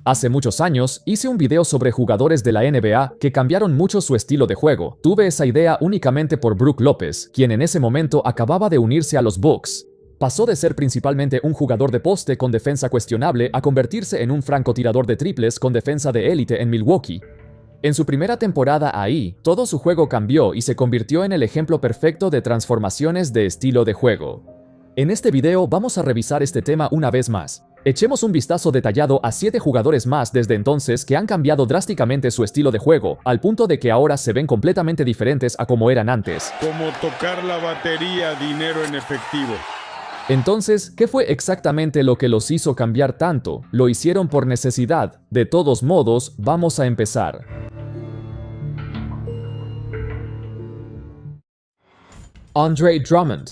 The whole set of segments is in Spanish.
Hace muchos años, hice un video sobre jugadores de la NBA que cambiaron mucho su estilo de juego. Tuve esa idea únicamente por Brook López, quien en ese momento acababa de unirse a los Bucks. Pasó de ser principalmente un jugador de poste con defensa cuestionable a convertirse en un francotirador de triples con defensa de élite en Milwaukee. En su primera temporada ahí, todo su juego cambió y se convirtió en el ejemplo perfecto de transformaciones de estilo de juego. En este video vamos a revisar este tema una vez más. Echemos un vistazo detallado a 7 jugadores más desde entonces que han cambiado drásticamente su estilo de juego, al punto de que ahora se ven completamente diferentes a como eran antes. Como tocar la batería, dinero en efectivo. Entonces, ¿qué fue exactamente lo que los hizo cambiar tanto? ¿Lo hicieron por necesidad? De todos modos, vamos a empezar. Andre Drummond.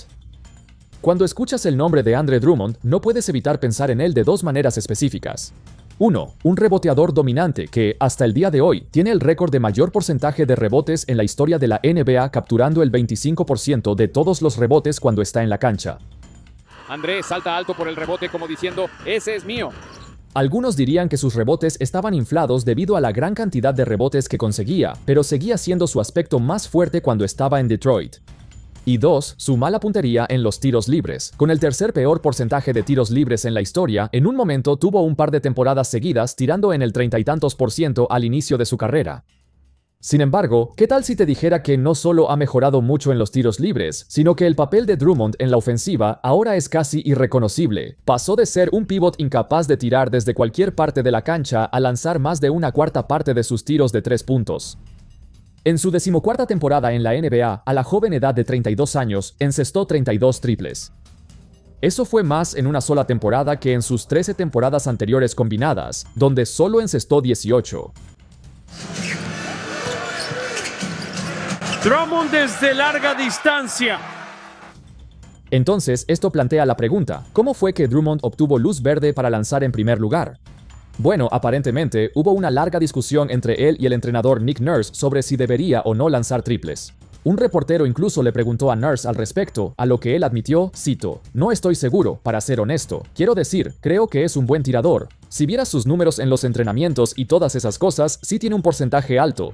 Cuando escuchas el nombre de Andre Drummond, no puedes evitar pensar en él de dos maneras específicas. 1. Un reboteador dominante que, hasta el día de hoy, tiene el récord de mayor porcentaje de rebotes en la historia de la NBA, capturando el 25% de todos los rebotes cuando está en la cancha. André salta alto por el rebote como diciendo, ¡ese es mío! Algunos dirían que sus rebotes estaban inflados debido a la gran cantidad de rebotes que conseguía, pero seguía siendo su aspecto más fuerte cuando estaba en Detroit. Y 2. Su mala puntería en los tiros libres. Con el tercer peor porcentaje de tiros libres en la historia, en un momento tuvo un par de temporadas seguidas tirando en el 30 y tantos % al inicio de su carrera. Sin embargo, ¿qué tal si te dijera que no solo ha mejorado mucho en los tiros libres, sino que el papel de Drummond en la ofensiva ahora es casi irreconocible? Pasó de ser un pívot incapaz de tirar desde cualquier parte de la cancha a lanzar más de una cuarta parte de sus tiros de 3 puntos. En su 14ª temporada en la NBA, a la joven edad de 32 años, encestó 32 triples. Eso fue más en una sola temporada que en sus 13 temporadas anteriores combinadas, donde solo encestó 18. Drummond desde larga distancia. Entonces, esto plantea la pregunta, ¿cómo fue que Drummond obtuvo luz verde para lanzar en primer lugar? Bueno, aparentemente, hubo una larga discusión entre él y el entrenador Nick Nurse sobre si debería o no lanzar triples. Un reportero incluso le preguntó a Nurse al respecto, a lo que él admitió, cito, «No estoy seguro, para ser honesto. Quiero decir, creo que es un buen tirador. Si vieras sus números en los entrenamientos y todas esas cosas, sí tiene un porcentaje alto.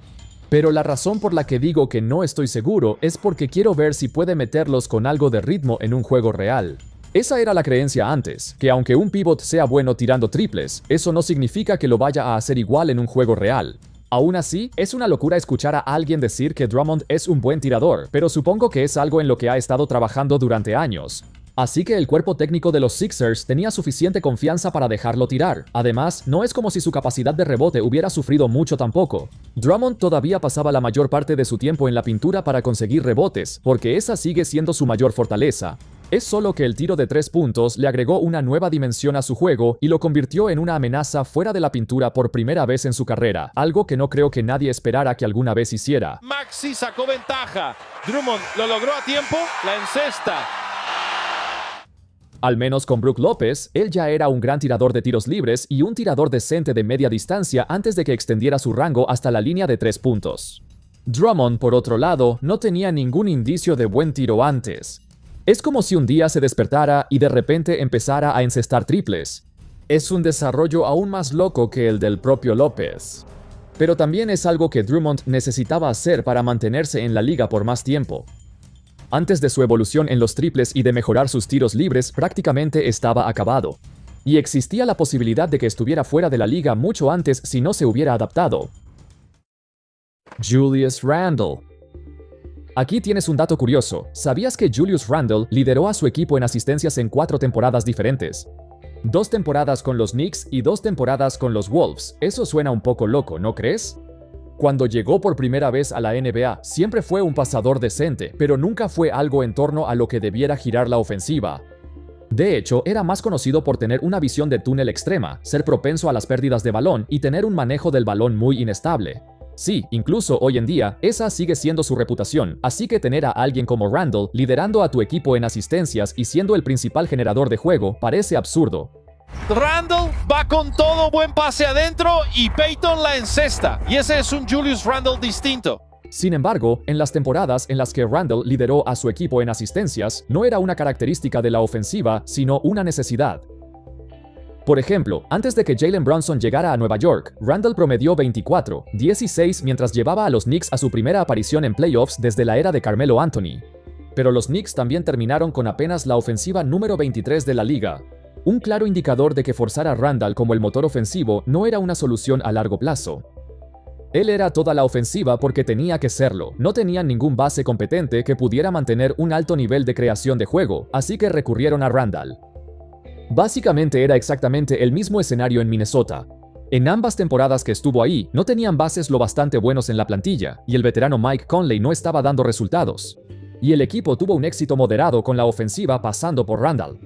Pero la razón por la que digo que no estoy seguro es porque quiero ver si puede meterlos con algo de ritmo en un juego real». Esa era la creencia antes, que aunque un pívot sea bueno tirando triples, eso no significa que lo vaya a hacer igual en un juego real. Aún así, es una locura escuchar a alguien decir que Drummond es un buen tirador, pero supongo que es algo en lo que ha estado trabajando durante años. Así que el cuerpo técnico de los Sixers tenía suficiente confianza para dejarlo tirar. Además, no es como si su capacidad de rebote hubiera sufrido mucho tampoco. Drummond todavía pasaba la mayor parte de su tiempo en la pintura para conseguir rebotes, porque esa sigue siendo su mayor fortaleza. Es solo que el tiro de 3 puntos le agregó una nueva dimensión a su juego y lo convirtió en una amenaza fuera de la pintura por primera vez en su carrera, algo que no creo que nadie esperara que alguna vez hiciera. Maxi sacó ventaja. Drummond lo logró a tiempo, la encesta. Al menos con Brook López, él ya era un gran tirador de tiros libres y un tirador decente de media distancia antes de que extendiera su rango hasta la línea de 3 puntos. Drummond, por otro lado, no tenía ningún indicio de buen tiro antes. Es como si un día se despertara y de repente empezara a encestar triples. Es un desarrollo aún más loco que el del propio López. Pero también es algo que Drummond necesitaba hacer para mantenerse en la liga por más tiempo. Antes de su evolución en los triples y de mejorar sus tiros libres, prácticamente estaba acabado. Y existía la posibilidad de que estuviera fuera de la liga mucho antes si no se hubiera adaptado. Julius Randle. Aquí tienes un dato curioso. ¿Sabías que Julius Randle lideró a su equipo en asistencias en 4 temporadas diferentes? 2 temporadas con los Knicks y 2 temporadas con los Wolves. Eso suena un poco loco, ¿no crees? Cuando llegó por primera vez a la NBA, siempre fue un pasador decente, pero nunca fue algo en torno a lo que debiera girar la ofensiva. De hecho, era más conocido por tener una visión de túnel extrema, ser propenso a las pérdidas de balón y tener un manejo del balón muy inestable. Sí, incluso hoy en día, esa sigue siendo su reputación, así que tener a alguien como Randle liderando a tu equipo en asistencias y siendo el principal generador de juego parece absurdo. Randle va con todo, buen pase adentro y Payton la encesta. Y ese es un Julius Randle distinto. Sin embargo, en las temporadas en las que Randle lideró a su equipo en asistencias, no era una característica de la ofensiva, sino una necesidad. Por ejemplo, antes de que Jalen Brunson llegara a Nueva York, Randall promedió 24, 16 mientras llevaba a los Knicks a su primera aparición en playoffs desde la era de Carmelo Anthony. Pero los Knicks también terminaron con apenas la ofensiva número 23 de la liga, un claro indicador de que forzar a Randall como el motor ofensivo no era una solución a largo plazo. Él era toda la ofensiva porque tenía que serlo, no tenían ningún base competente que pudiera mantener un alto nivel de creación de juego, así que recurrieron a Randall. Básicamente era exactamente el mismo escenario en Minnesota. En ambas temporadas que estuvo ahí, no tenían bases lo bastante buenos en la plantilla, y el veterano Mike Conley no estaba dando resultados. Y el equipo tuvo un éxito moderado con la ofensiva pasando por Randall.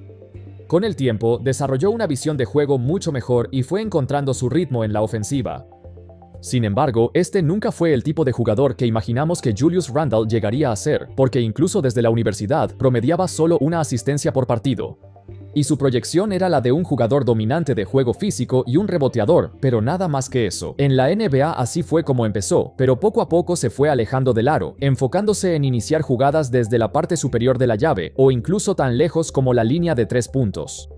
Con el tiempo, desarrolló una visión de juego mucho mejor y fue encontrando su ritmo en la ofensiva. Sin embargo, este nunca fue el tipo de jugador que imaginamos que Julius Randle llegaría a ser, porque incluso desde la universidad promediaba solo una asistencia por partido. Y su proyección era la de un jugador dominante de juego físico y un reboteador, pero nada más que eso. En la NBA así fue como empezó, pero poco a poco se fue alejando del aro, enfocándose en iniciar jugadas desde la parte superior de la llave, o incluso tan lejos como la línea de 3 puntos.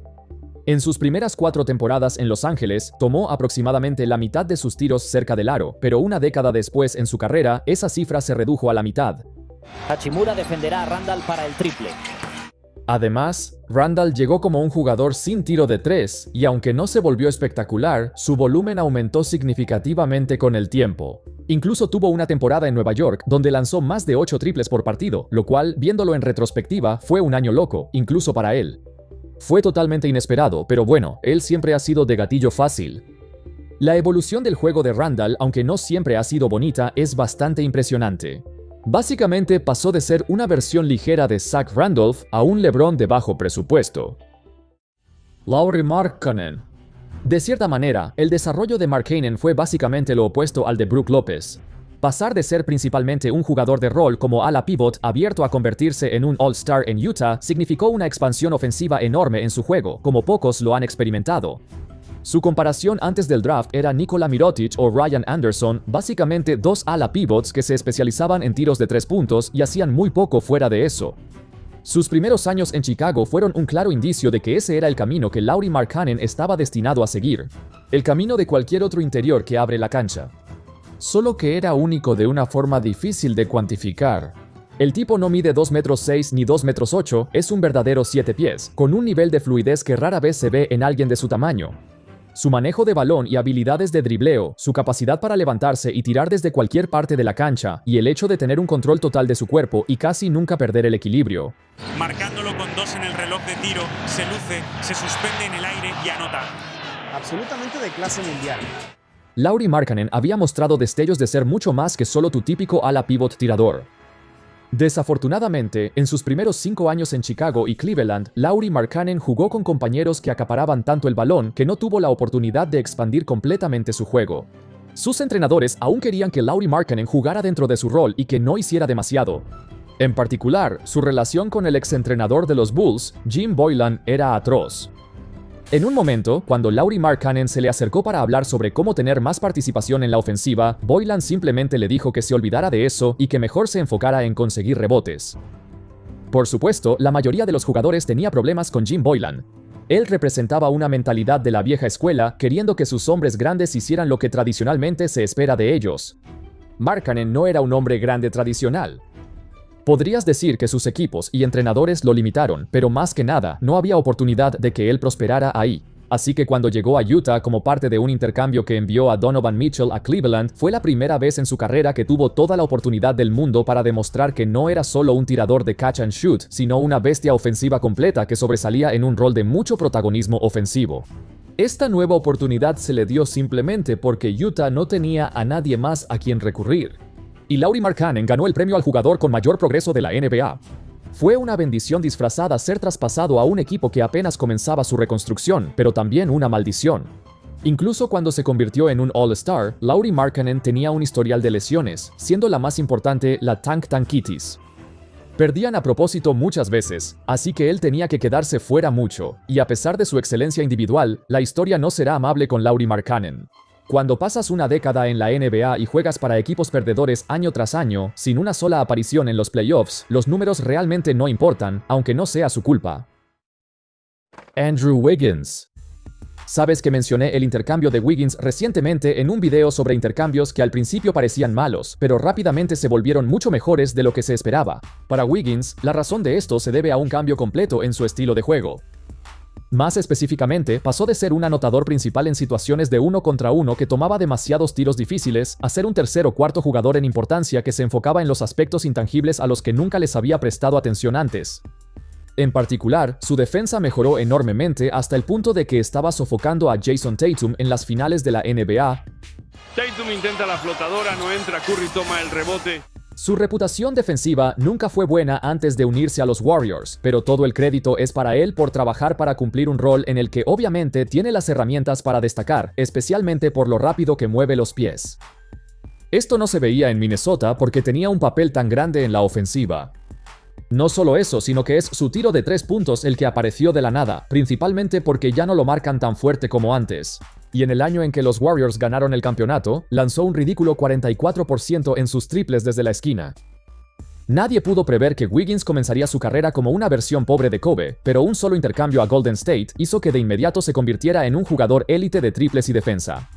En sus primeras 4 temporadas en Los Ángeles, tomó aproximadamente la mitad de sus tiros cerca del aro, pero una década después en su carrera, esa cifra se redujo a la mitad. Hachimura defenderá a Randall para el triple. Además, Randall llegó como un jugador sin tiro de 3, y aunque no se volvió espectacular, su volumen aumentó significativamente con el tiempo. Incluso tuvo una temporada en Nueva York donde lanzó más de 8 triples por partido, lo cual, viéndolo en retrospectiva, fue un año loco, incluso para él. Fue totalmente inesperado, pero bueno, él siempre ha sido de gatillo fácil. La evolución del juego de Randall, aunque no siempre ha sido bonita, es bastante impresionante. Básicamente pasó de ser una versión ligera de Zach Randolph a un LeBron de bajo presupuesto. Lauri Markkanen. De cierta manera, el desarrollo de Markkanen fue básicamente lo opuesto al de Brook López. Pasar de ser principalmente un jugador de rol como ala pivot abierto a convertirse en un All-Star en Utah significó una expansión ofensiva enorme en su juego, como pocos lo han experimentado. Su comparación antes del draft era Nikola Mirotic o Ryan Anderson, básicamente 2 ala pivots que se especializaban en tiros de 3 puntos y hacían muy poco fuera de eso. Sus primeros años en Chicago fueron un claro indicio de que ese era el camino que Lauri Markkanen estaba destinado a seguir. El camino de cualquier otro interior que abre la cancha. Solo que era único de una forma difícil de cuantificar. El tipo no mide 2,6 metros ni 2,8 metros, es un verdadero 7 pies, con un nivel de fluidez que rara vez se ve en alguien de su tamaño. Su manejo de balón y habilidades de dribleo, su capacidad para levantarse y tirar desde cualquier parte de la cancha, y el hecho de tener un control total de su cuerpo y casi nunca perder el equilibrio. Marcándolo con 2 en el reloj de tiro, se luce, se suspende en el aire y anota. Absolutamente de clase mundial. Lauri Markkanen había mostrado destellos de ser mucho más que solo tu típico ala pivot tirador. Desafortunadamente, en sus primeros 5 años en Chicago y Cleveland, Lauri Markkanen jugó con compañeros que acaparaban tanto el balón que no tuvo la oportunidad de expandir completamente su juego. Sus entrenadores aún querían que Lauri Markkanen jugara dentro de su rol y que no hiciera demasiado. En particular, su relación con el exentrenador de los Bulls, Jim Boylan, era atroz. En un momento, cuando Lauri Markkanen se le acercó para hablar sobre cómo tener más participación en la ofensiva, Boylan simplemente le dijo que se olvidara de eso y que mejor se enfocara en conseguir rebotes. Por supuesto, la mayoría de los jugadores tenía problemas con Jim Boylan. Él representaba una mentalidad de la vieja escuela, queriendo que sus hombres grandes hicieran lo que tradicionalmente se espera de ellos. Markkanen no era un hombre grande tradicional. Podrías decir que sus equipos y entrenadores lo limitaron, pero más que nada, no había oportunidad de que él prosperara ahí. Así que cuando llegó a Utah como parte de un intercambio que envió a Donovan Mitchell a Cleveland, fue la primera vez en su carrera que tuvo toda la oportunidad del mundo para demostrar que no era solo un tirador de catch and shoot, sino una bestia ofensiva completa que sobresalía en un rol de mucho protagonismo ofensivo. Esta nueva oportunidad se le dio simplemente porque Utah no tenía a nadie más a quien recurrir. Y Lauri Markkanen ganó el premio al jugador con mayor progreso de la NBA. Fue una bendición disfrazada ser traspasado a un equipo que apenas comenzaba su reconstrucción, pero también una maldición. Incluso cuando se convirtió en un All-Star, Lauri Markkanen tenía un historial de lesiones, siendo la más importante la tankitis. Perdían a propósito muchas veces, así que él tenía que quedarse fuera mucho, y a pesar de su excelencia individual, la historia no será amable con Lauri Markkanen. Cuando pasas una década en la NBA y juegas para equipos perdedores año tras año, sin una sola aparición en los playoffs, los números realmente no importan, aunque no sea su culpa. Andrew Wiggins. Sabes que mencioné el intercambio de Wiggins recientemente en un video sobre intercambios que al principio parecían malos, pero rápidamente se volvieron mucho mejores de lo que se esperaba. Para Wiggins, la razón de esto se debe a un cambio completo en su estilo de juego. Más específicamente, pasó de ser un anotador principal en situaciones de 1 contra 1 que tomaba demasiados tiros difíciles, a ser un tercer o cuarto jugador en importancia que se enfocaba en los aspectos intangibles a los que nunca les había prestado atención antes. En particular, su defensa mejoró enormemente hasta el punto de que estaba sofocando a Jason Tatum en las finales de la NBA. Tatum intenta la flotadora, no entra, Curry toma el rebote. Su reputación defensiva nunca fue buena antes de unirse a los Warriors, pero todo el crédito es para él por trabajar para cumplir un rol en el que obviamente tiene las herramientas para destacar, especialmente por lo rápido que mueve los pies. Esto no se veía en Minnesota porque tenía un papel tan grande en la ofensiva. No solo eso, sino que es su tiro de 3 puntos el que apareció de la nada, principalmente porque ya no lo marcan tan fuerte como antes. Y en el año en que los Warriors ganaron el campeonato, lanzó un ridículo 44% en sus triples desde la esquina. Nadie pudo prever que Wiggins comenzaría su carrera como una versión pobre de Kobe, pero un solo intercambio a Golden State hizo que de inmediato se convirtiera en un jugador élite de triples y defensa.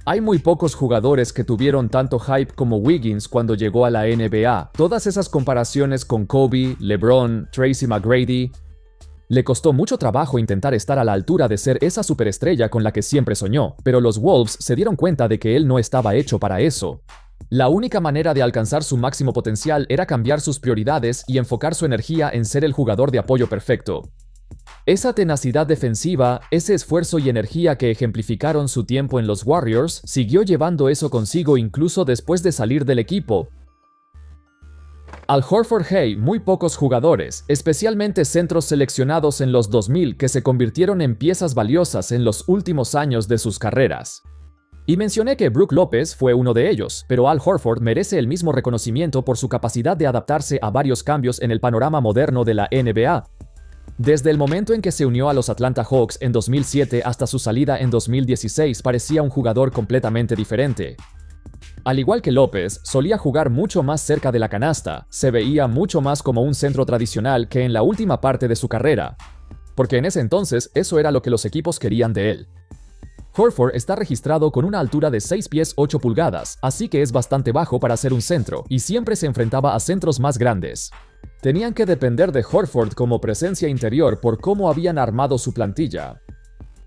Hay muy pocos jugadores que tuvieron tanto hype como Wiggins cuando llegó a la NBA. Todas esas comparaciones con Kobe, LeBron, Tracy McGrady. Le costó mucho trabajo intentar estar a la altura de ser esa superestrella con la que siempre soñó, pero los Wolves se dieron cuenta de que él no estaba hecho para eso. La única manera de alcanzar su máximo potencial era cambiar sus prioridades y enfocar su energía en ser el jugador de apoyo perfecto. Esa tenacidad defensiva, ese esfuerzo y energía que ejemplificaron su tiempo en los Warriors, siguió llevando eso consigo incluso después de salir del equipo. Al Horford hay muy pocos jugadores, especialmente centros seleccionados en los 2000 que se convirtieron en piezas valiosas en los últimos años de sus carreras. Y mencioné que Brook López fue uno de ellos, pero Al Horford merece el mismo reconocimiento por su capacidad de adaptarse a varios cambios en el panorama moderno de la NBA. Desde el momento en que se unió a los Atlanta Hawks en 2007 hasta su salida en 2016 parecía un jugador completamente diferente. Al igual que López, solía jugar mucho más cerca de la canasta, se veía mucho más como un centro tradicional que en la última parte de su carrera, porque en ese entonces eso era lo que los equipos querían de él. Horford está registrado con una altura de 6 pies 8 pulgadas, así que es bastante bajo para ser un centro, y siempre se enfrentaba a centros más grandes. Tenían que depender de Horford como presencia interior por cómo habían armado su plantilla.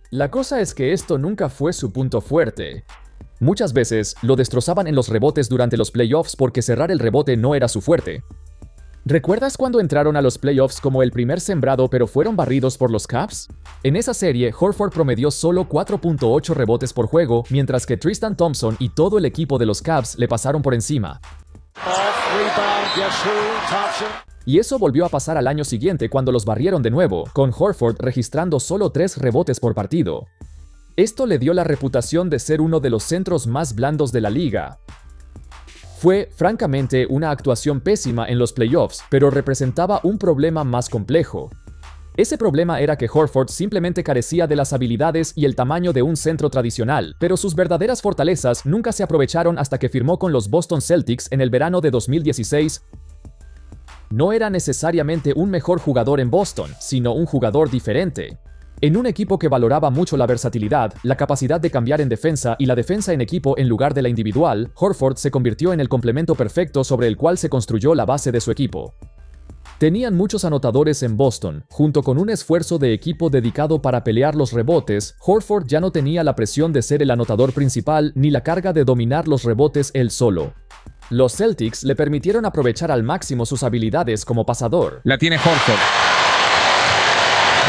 La cosa es que esto nunca fue su punto fuerte. Muchas veces lo destrozaban en los rebotes durante los playoffs porque cerrar el rebote no era su fuerte. ¿Recuerdas cuando entraron a los playoffs como el primer sembrado pero fueron barridos por los Cavs? En esa serie, Horford promedió solo 4.8 rebotes por juego, mientras que Tristan Thompson y todo el equipo de los Cavs le pasaron por encima. Y eso volvió a pasar al año siguiente cuando los barrieron de nuevo, con Horford registrando solo 3 rebotes por partido. Esto le dio la reputación de ser uno de los centros más blandos de la liga. Fue, francamente, una actuación pésima en los playoffs, pero representaba un problema más complejo. Ese problema era que Horford simplemente carecía de las habilidades y el tamaño de un centro tradicional, pero sus verdaderas fortalezas nunca se aprovecharon hasta que firmó con los Boston Celtics en el verano de 2016. No era necesariamente un mejor jugador en Boston, sino un jugador diferente. En un equipo que valoraba mucho la versatilidad, la capacidad de cambiar en defensa y la defensa en equipo en lugar de la individual, Horford se convirtió en el complemento perfecto sobre el cual se construyó la base de su equipo. Tenían muchos anotadores en Boston, junto con un esfuerzo de equipo dedicado para pelear los rebotes. Horford ya no tenía la presión de ser el anotador principal ni la carga de dominar los rebotes él solo. Los Celtics le permitieron aprovechar al máximo sus habilidades como pasador. La tiene Horford.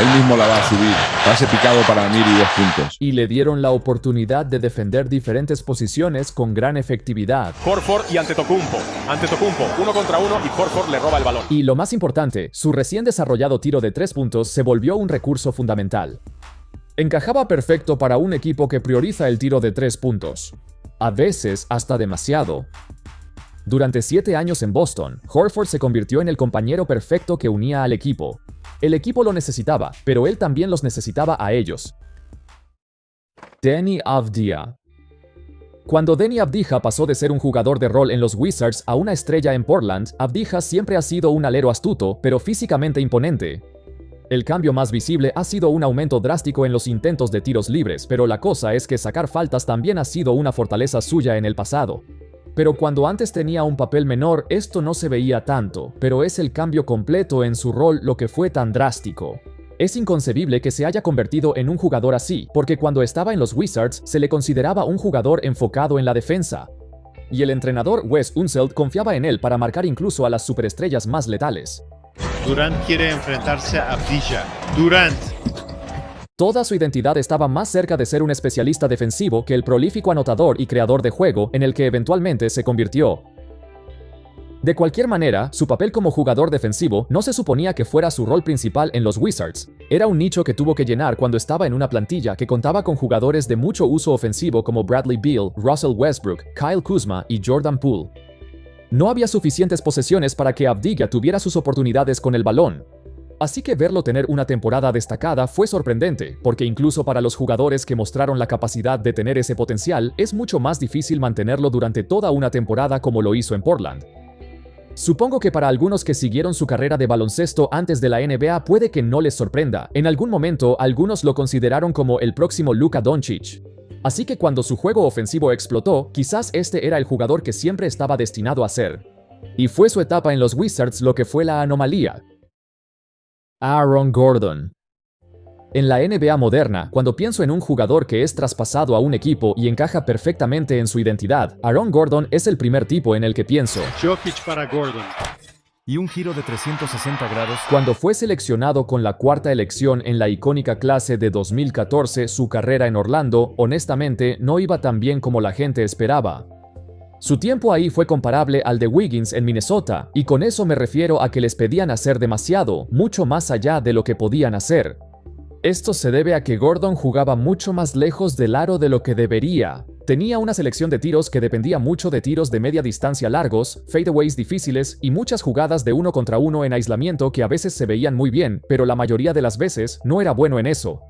Él mismo la va a subir. Pase picado para Amir y 2 puntos. Y le dieron la oportunidad de defender diferentes posiciones con gran efectividad. Horford y Antetokounmpo. Antetokounmpo, 1 contra 1 y Horford le roba el balón. Y lo más importante, su recién desarrollado tiro de 3 puntos se volvió un recurso fundamental. Encajaba perfecto para un equipo que prioriza el tiro de 3 puntos. A veces hasta demasiado. Durante 7 años en Boston, Horford se convirtió en el compañero perfecto que unía al equipo. El equipo lo necesitaba, pero él también los necesitaba a ellos. Deni Avdija. Cuando Deni Avdija pasó de ser un jugador de rol en los Wizards a una estrella en Portland, Avdija siempre ha sido un alero astuto, pero físicamente imponente. El cambio más visible ha sido un aumento drástico en los intentos de tiros libres, pero la cosa es que sacar faltas también ha sido una fortaleza suya en el pasado. Pero cuando antes tenía un papel menor, esto no se veía tanto, pero es el cambio completo en su rol lo que fue tan drástico. Es inconcebible que se haya convertido en un jugador así, porque cuando estaba en los Wizards se le consideraba un jugador enfocado en la defensa. Y el entrenador Wes Unseld confiaba en él para marcar incluso a las superestrellas más letales. Durant quiere enfrentarse a Avdija. Durant. Toda su identidad estaba más cerca de ser un especialista defensivo que el prolífico anotador y creador de juego en el que eventualmente se convirtió. De cualquier manera, su papel como jugador defensivo no se suponía que fuera su rol principal en los Wizards. Era un nicho que tuvo que llenar cuando estaba en una plantilla que contaba con jugadores de mucho uso ofensivo como Bradley Beal, Russell Westbrook, Kyle Kuzma y Jordan Poole. No había suficientes posesiones para que Avdija tuviera sus oportunidades con el balón. Así que verlo tener una temporada destacada fue sorprendente, porque incluso para los jugadores que mostraron la capacidad de tener ese potencial, es mucho más difícil mantenerlo durante toda una temporada como lo hizo en Portland. Supongo que para algunos que siguieron su carrera de baloncesto antes de la NBA puede que no les sorprenda. En algún momento, algunos lo consideraron como el próximo Luka Doncic. Así que cuando su juego ofensivo explotó, quizás este era el jugador que siempre estaba destinado a ser. Y fue su etapa en los Wizards lo que fue la anomalía. Aaron Gordon. En la NBA moderna, cuando pienso en un jugador que es traspasado a un equipo y encaja perfectamente en su identidad, Aaron Gordon es el primer tipo en el que pienso. Jokic para Gordon. Y un giro de 360 grados. Cuando fue seleccionado con la cuarta elección en la icónica clase de 2014, su carrera en Orlando, honestamente, no iba tan bien como la gente esperaba. Su tiempo ahí fue comparable al de Wiggins en Minnesota, y con eso me refiero a que les pedían hacer demasiado, mucho más allá de lo que podían hacer. Esto se debe a que Gordon jugaba mucho más lejos del aro de lo que debería. Tenía una selección de tiros que dependía mucho de tiros de media distancia largos, fadeaways difíciles y muchas jugadas de 1 contra 1 en aislamiento que a veces se veían muy bien, pero la mayoría de las veces no era bueno en eso.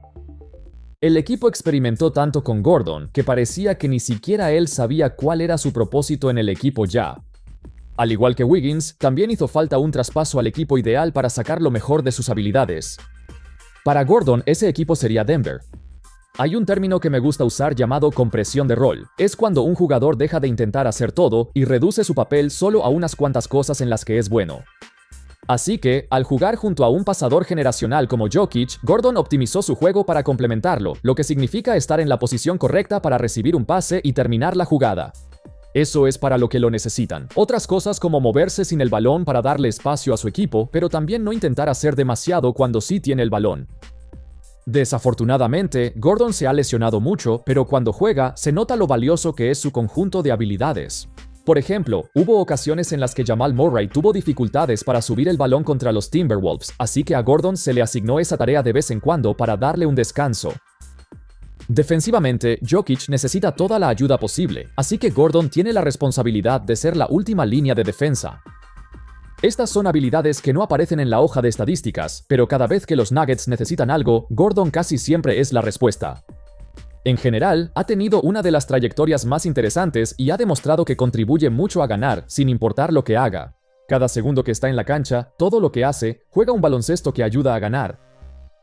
El equipo experimentó tanto con Gordon que parecía que ni siquiera él sabía cuál era su propósito en el equipo ya. Al igual que Wiggins, también hizo falta un traspaso al equipo ideal para sacar lo mejor de sus habilidades. Para Gordon, ese equipo sería Denver. Hay un término que me gusta usar llamado compresión de rol. Es cuando un jugador deja de intentar hacer todo y reduce su papel solo a unas cuantas cosas en las que es bueno. Así que, al jugar junto a un pasador generacional como Jokic, Gordon optimizó su juego para complementarlo, lo que significa estar en la posición correcta para recibir un pase y terminar la jugada. Eso es para lo que lo necesitan. Otras cosas como moverse sin el balón para darle espacio a su equipo, pero también no intentar hacer demasiado cuando sí tiene el balón. Desafortunadamente, Gordon se ha lesionado mucho, pero cuando juega, se nota lo valioso que es su conjunto de habilidades. Por ejemplo, hubo ocasiones en las que Jamal Murray tuvo dificultades para subir el balón contra los Timberwolves, así que a Gordon se le asignó esa tarea de vez en cuando para darle un descanso. Defensivamente, Jokic necesita toda la ayuda posible, así que Gordon tiene la responsabilidad de ser la última línea de defensa. Estas son habilidades que no aparecen en la hoja de estadísticas, pero cada vez que los Nuggets necesitan algo, Gordon casi siempre es la respuesta. En general, ha tenido una de las trayectorias más interesantes y ha demostrado que contribuye mucho a ganar, sin importar lo que haga. Cada segundo que está en la cancha, todo lo que hace, juega un baloncesto que ayuda a ganar.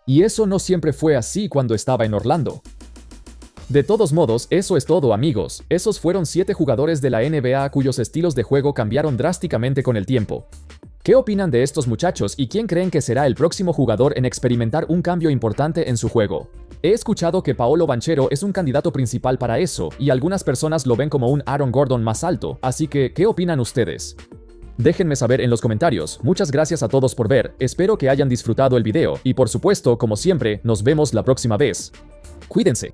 Y eso no siempre fue así cuando estaba en Orlando. De todos modos, eso es todo, amigos. Esos fueron 7 jugadores de la NBA cuyos estilos de juego cambiaron drásticamente con el tiempo. ¿Qué opinan de estos muchachos y quién creen que será el próximo jugador en experimentar un cambio importante en su juego? He escuchado que Paolo Banchero es un candidato principal para eso, y algunas personas lo ven como un Aaron Gordon más alto, así que, ¿qué opinan ustedes? Déjenme saber en los comentarios. Muchas gracias a todos por ver, espero que hayan disfrutado el video, y por supuesto, como siempre, nos vemos la próxima vez. Cuídense.